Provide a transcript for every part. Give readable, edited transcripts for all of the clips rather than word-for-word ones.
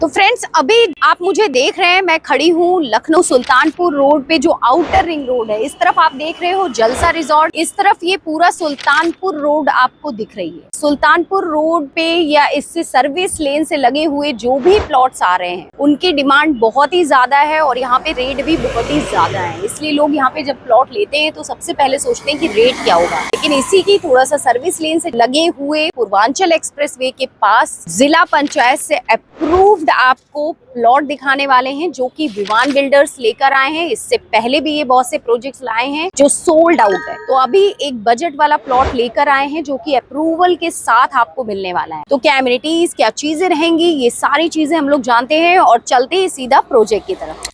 तो फ्रेंड्स, अभी आप मुझे देख रहे हैं, मैं खड़ी हूँ लखनऊ सुल्तानपुर रोड पे, जो आउटर रिंग रोड है। इस तरफ आप देख रहे हो जलसा रिजॉर्ट, इस तरफ ये पूरा सुल्तानपुर रोड आपको दिख रही है। सुल्तानपुर रोड पे या इससे सर्विस लेन से लगे हुए जो भी प्लॉट्स आ रहे हैं, उनकी डिमांड बहुत ही ज्यादा है और यहाँ पे रेट भी बहुत ही ज्यादा है। इसलिए लोग यहाँ पे जब प्लॉट लेते हैं तो सबसे पहले सोचते हैं कि रेट क्या होगा। लेकिन इसी की थोड़ा सा सर्विस लेन से लगे हुए पूर्वांचल एक्सप्रेसवे के पास जिला पंचायत से अप्रूव्ड आपको प्लॉट दिखाने वाले हैं, जो कि विवान बिल्डर्स लेकर आए हैं। इससे पहले भी ये बहुत से प्रोजेक्ट्स लाए हैं जो सोल्ड आउट है। तो अभी एक बजट वाला प्लॉट लेकर आए हैं जो कि अप्रूवल के साथ आपको मिलने वाला है। तो क्या एमिनिटीज, क्या चीजें रहेंगी, ये सारी चीजें हम लोग जानते हैं और चलते हैं सीधा प्रोजेक्ट की तरफ।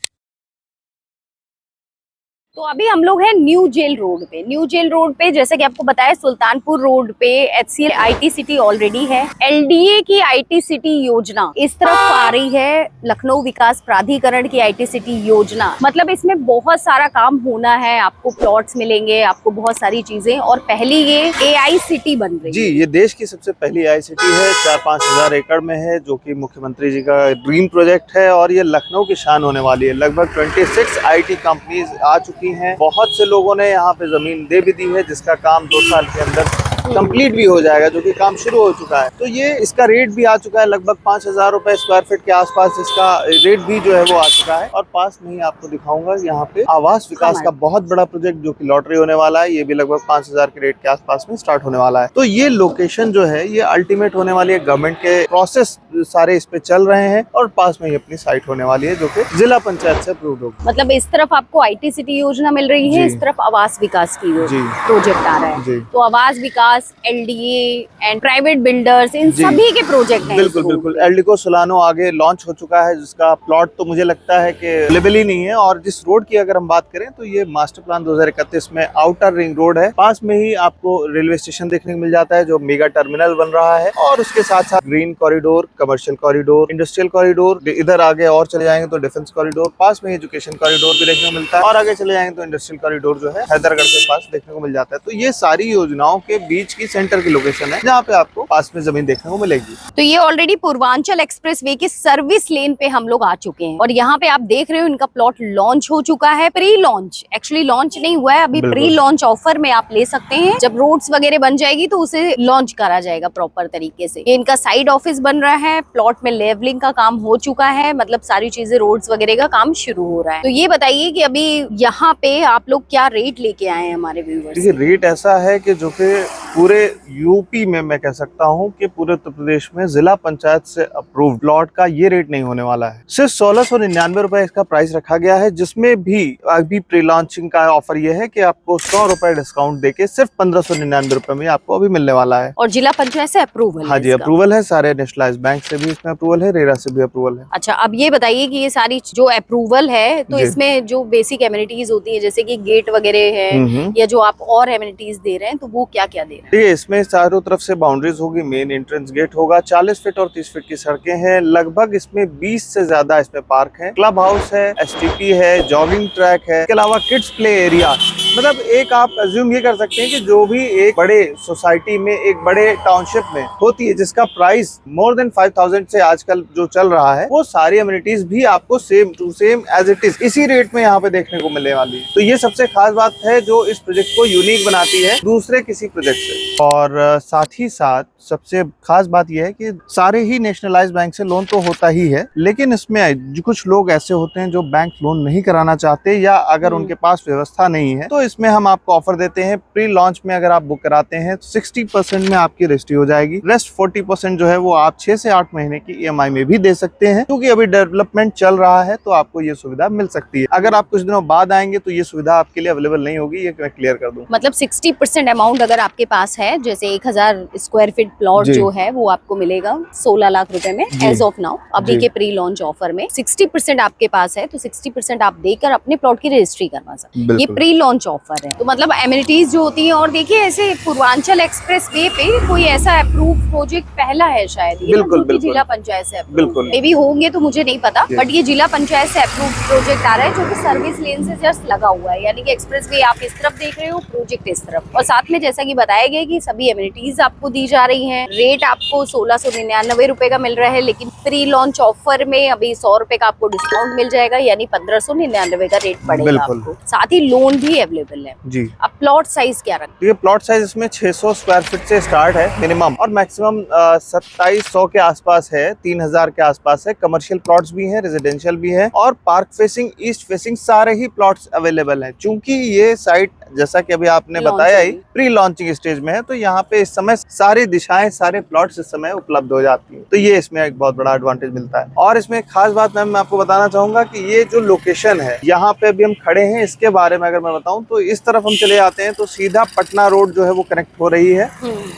तो अभी हम लोग हैं न्यू जेल रोड पे। न्यू जेल रोड पे जैसा कि आपको बताया, सुल्तानपुर रोड पे HCL IT सिटी ऑलरेडी है। LDA की IT सिटी योजना इस तरफ आ रही है, लखनऊ विकास प्राधिकरण की IT सिटी योजना। मतलब इसमें बहुत सारा काम होना है, आपको प्लॉट्स मिलेंगे, आपको बहुत सारी चीजें। और पहली ये AI सिटी बन रही है जी, ये देश की सबसे पहली AI सिटी है। 4-5 हजार एकड़ में है, जो कि मुख्यमंत्री जी का ड्रीम प्रोजेक्ट है और ये लखनऊ की शान होने वाली है। लगभग 26 IT कंपनीज आ चुकी हैं। बहुत से लोगों ने यहाँ पे जमीन दे भी दी है, जिसका काम 2 साल के अंदर कंप्लीट भी हो जाएगा, जो कि काम शुरू हो चुका है। तो ये इसका रेट भी आ चुका है, लगभग 5,000 रुपए स्क्वायर फीट के आसपास इसका रेट भी जो है वो आ चुका है। और पास में ही आपको दिखाऊंगा यहाँ पे आवास विकास का बहुत बड़ा प्रोजेक्ट, जो कि लॉटरी होने वाला है। ये भी लगभग 5,000 के रेट के आसपास में स्टार्ट होने वाला है। तो ये लोकेशन जो है ये अल्टीमेट होने वाली है। गवर्नमेंट के प्रोसेस सारे इस पे चल रहे हैं और पास में ही अपनी साइट होने वाली है, जो कि जिला पंचायत से अप्रूव होगी। मतलब इस तरफ आपको IT सिटी योजना मिल रही है, इस तरफ आवास विकास की प्रोजेक्ट आ रहा है। तो आवास विकास, LDA एंड प्राइवेट बिल्डर्स, इन सभी के प्रोजेक्ट हैं। बिल्कुल बिल्कुल। एल्डिको सोलानो आगे लॉन्च हो चुका है, जिसका प्लॉट तो मुझे लगता है कि अवेलेबल ही नहीं है। और जिस रोड की अगर हम बात करें तो ये मास्टर प्लान 2031 में आउटर रिंग रोड है। पास में ही आपको रेलवे स्टेशन देखने को मिल जाता है, जो मेगा टर्मिनल बन रहा है। और उसके साथ साथ green corridor, commercial corridor, industrial corridor, इधर आगे और चले जाएंगे तो डिफेंस कॉरिडोर, पास में एजुकेशन कॉरिडोर भी देखने को मिलता है। और आगे चले जाएंगे तो इंडस्ट्रियल कॉरिडोर जो है हैदरगढ़ के पास देखने को मिल जाता है। तो ये सारी योजनाओं के बीच की सेंटर की लोकेशन है, जहाँ पे आपको पास में जमीन देखने को मिलेगी। तो ये ऑलरेडी पूर्वांचल एक्सप्रेसवे के सर्विस लेन पे हम लोग आ चुके हैं और यहाँ पे आप देख रहे हो इनका प्लॉट लॉन्च हो चुका है। प्री लॉन्च, एक्चुअली लॉन्च नहीं हुआ है अभी, प्री लॉन्च ऑफर में आप ले सकते हैं। जब रोड्स वगैरह बन जाएगी तो उसे लॉन्च करा जाएगा प्रॉपर तरीके से। ये इनका साइड ऑफिस बन रहा है, प्लॉट में लेवलिंग का काम हो चुका है, मतलब सारी चीजें, रोड्स वगैरह का काम शुरू हो रहा है। तो ये बताइए कि अभी यहाँ पे आप लोग क्या रेट लेके आए हैं हमारे व्यूअर्स? देखिए, रेट ऐसा है कि जो कि पूरे यूपी में मैं कह सकता हूँ कि पूरे उत्तर प्रदेश में जिला पंचायत से अप्रूव्ड प्लॉट का ये रेट नहीं होने वाला है। सिर्फ 1699 रुपए इसका प्राइस रखा गया है, जिसमें भी अभी प्री लॉन्चिंग का ऑफर ये है कि आपको 100 रुपए डिस्काउंट देके सिर्फ 1599 रुपए में आपको अभी मिलने वाला है। और जिला पंचायत से अप्रूवल? हाँ जी, अप्रूवल है। सारे नेशनलाइज्ड बैंक से भी इसमें अप्रूवल है, रेरा से भी अप्रूवल है। अच्छा, अब ये बताइए कि ये सारी जो अप्रूवल है, तो इसमें जो बेसिक एमिनिटीज होती है, जैसे कि गेट वगैरह है या जो आप और एमिनिटीज दे रहे हैं, तो वो क्या क्या दे रहे हैं? इसमें चारों तरफ से बाउंड्रीज होगी, मेन एंट्रेंस गेट होगा, 40 फीट और 30 फीट की सड़कें हैं। लगभग इसमें 20 से ज्यादा इसमें पार्क है, क्लब हाउस है, STP है, जॉगिंग ट्रैक है, इसके अलावा किड्स प्ले एरिया। मतलब एक आप अज्यूम ये कर सकते हैं कि जो भी एक बड़े सोसाइटी में, एक बड़े टाउनशिप में होती है, जिसका प्राइस मोर देन 5000 से आजकल जो चल रहा है, वो सारी अम्यूनिटीज भी आपको same to same as it is इसी रेट में यहाँ पे देखने को मिलने वाली है। तो ये सबसे खास बात है जो इस प्रोजेक्ट को यूनिक बनाती है दूसरे किसी प्रोजेक्ट से। और साथ ही साथ सबसे खास बात यह है कि सारे ही नेशनलाइज्ड बैंक से लोन तो होता ही है, लेकिन इसमें कुछ लोग ऐसे होते हैं जो बैंक लोन नहीं कराना चाहते, या अगर उनके पास व्यवस्था नहीं है, तो इसमें हम आपको ऑफर देते हैं। प्री लॉन्च में अगर आप बुक कराते हैं तो 60% में आपकी रजिस्ट्री हो जाएगी। रेस्ट 40% जो है वो आप 6 से 8 महीने की EMI में भी दे सकते हैं, क्योंकि अभी डेवलपमेंट चल रहा है, तो आपको ये सुविधा मिल सकती है। अगर आप कुछ दिनों बाद आएंगे तो ये सुविधा आपके लिए अवेलेबल नहीं होगी, ये मैं क्लियर कर दूं। मतलब 60% अमाउंट अगर आपके पास है, जैसे 1000 स्क्वायर फीट प्लॉट जो है वो आपको मिलेगा 16 लाख रुपए में एज ऑफ नाउ, अभी के प्री लॉन्च ऑफर में 60% आपके पास है, तो 60% आप देकर अपने प्लॉट की रजिस्ट्री करवा सकते हैं। ये प्री लॉन्च ऑफर है। तो मतलब एमिनिटीज जो होती हैं, और देखिए ऐसे पूर्वांचल एक्सप्रेस वे पे कोई ऐसा अप्रूव प्रोजेक्ट पहला है शायद, ये बिल्कुल, जो कि बिल्कुल। जिला पंचायत से बिल्कुल। मे भी होंगे तो मुझे नहीं पता, बट ये जिला पंचायत से अप्रूव प्रोजेक्ट आ रहा है जो कि सर्विस लेन से जस्ट लगा हुआ है, यानी कि एक्सप्रेस वे आप इस तरफ देख रहे हो, प्रोजेक्ट इस तरफ। और साथ में जैसा कि बताया गया कि सभी एमिनिटीज आपको दी जा रही हैं। रेट आपको 1699 रुपए का मिल रहा है, लेकिन प्री लॉन्च ऑफर में अभी 100 रुपए का आपको डिस्काउंट मिल जाएगा, यानी 1599 का रेट पड़ेगा बिल्कुल। आपको। साथ ही लोन भी अवेलेबल है जी। अब प्लॉट साइज क्या रखते ये प्लॉट साइज इसमें 600 स्क्वायर फीट से स्टार्ट है मिनिमम, और मैक्सिमम 2700 के आसपास है, 3000 के आसपास है। कमर्शियल प्लॉट्स भी हैं, रेजिडेंशियल भी हैं, और पार्क फेसिंग, ईस्ट फेसिंग सारे ही प्लॉट्स अवेलेबल हैं। चूंकि ये साइट जैसा कि अभी आपने बताया ही प्री लॉन्चिंग स्टेज में है, तो यहाँ पे इस समय सारी दिशाएं, सारे प्लॉट्स इस समय उपलब्ध हो जाती हैं, तो ये इसमें एक बहुत बड़ा एडवांटेज मिलता है। और इसमें एक खास बात मैम मैं आपको बताना चाहूंगा कि ये जो लोकेशन है यहाँ पे अभी हम खड़े हैं, इसके बारे में अगर मैं बताऊं तो इस तरफ हम चले जाते हैं तो सीधा पटना रोड जो है वो कनेक्ट हो रही है।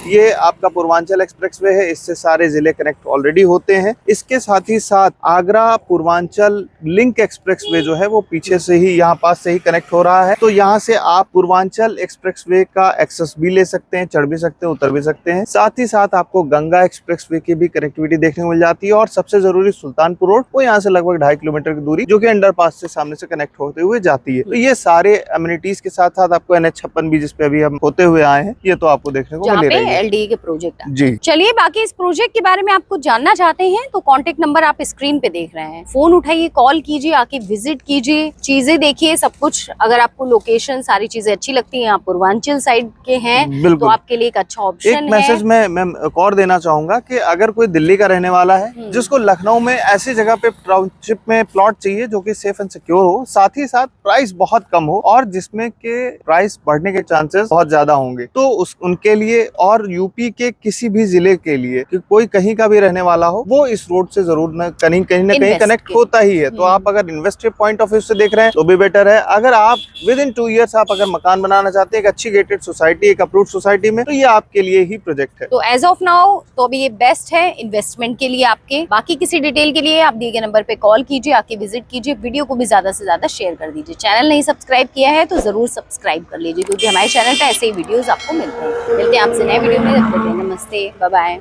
ये आपका पूर्वांचल एक्सप्रेसवे है, इससे सारे जिले कनेक्ट ऑलरेडी होते हैं। इसके साथ ही साथ आगरा पूर्वांचल लिंक एक्सप्रेसवे जो है वो पीछे से ही, यहाँ पास से ही कनेक्ट हो रहा है, तो यहाँ से आप पूर्वांचल एक्सप्रेसवे का एक्सेस भी ले सकते हैं, चढ़ भी सकते हैं, उतर भी सकते हैं। साथ ही साथ आपको गंगा एक्सप्रेसवे की भी कनेक्टिविटी देखने को मिल जाती है, और सबसे जरूरी सुल्तानपुर रोड, वो यहाँ से लगभग 2.5 किलोमीटर की दूरी जो कि अंडरपास से सामने से कनेक्ट होते हुए जाती है। तो ये सारे एमिनिटीज के साथ साथ आपको NH56 भी, जिसपे अभी हम होते हुए आए हैं, ये तो आपको देखने को मिल रही है। LDE के प्रोजेक्ट जी। चलिए बाकी इस प्रोजेक्ट के बारे में आपको जानना चाहते हैं तो कांटेक्ट नंबर आप स्क्रीन पे देख रहे हैं, फोन उठाइए, कॉल कीजिए, आके विजिट कीजिए, चीजें देखिए, सब कुछ। अगर आपको लोकेशन सारी चीजें अच्छी लगती हैं, आप पूर्वांचल साइड के हैं, तो आपके लिए एक अच्छा ऑप्शन है। एक मैसेज मैं एक और देना चाहूंगा कि अगर कोई दिल्ली का रहने वाला है जिसको लखनऊ में ऐसी जगह पे टाउनशिप में प्लॉट चाहिए जो कि सेफ एंड सिक्योर हो, साथ ही साथ प्राइस बहुत कम हो, और जिसमें के प्राइस बढ़ने के चांसेस बहुत ज्यादा होंगे, तो उनके लिए, और यूपी के किसी भी जिले के लिए कि कोई कहीं का भी रहने वाला हो, वो इस रोड से जरूर कहीं ना कहीं कनेक्ट होता ही है। तो आप अगर इन्वेस्टिव पॉइंट ऑफ व्यू से देख रहे हैं तो भी बेटर है। अगर आप विद इन 2 ईयर्स आप अगर मकान बनाना चाहते हैं एक अच्छी गेटेड सोसाइटी, एक अप्रूव्ड सोसाइटी में, तो ये आपके लिए ही प्रोजेक्ट है। तो एज ऑफ नाउ तो अभी ये बेस्ट है इन्वेस्टमेंट के लिए आपके। बाकी किसी डिटेल के लिए आप दिए गए नंबर पे कॉल कीजिए, आके विजिट कीजिए, वीडियो को भी ज्यादा से ज्यादा शेयर कर दीजिए। चैनल नहीं सब्सक्राइब किया है तो जरूर सब्सक्राइब कर लीजिए, क्योंकि हमारे चैनल पे ऐसे ही वीडियोस आपको मिलते हैं। मिलते हैं आपसे नए वीडियो में, नमस्ते, बाय बाय।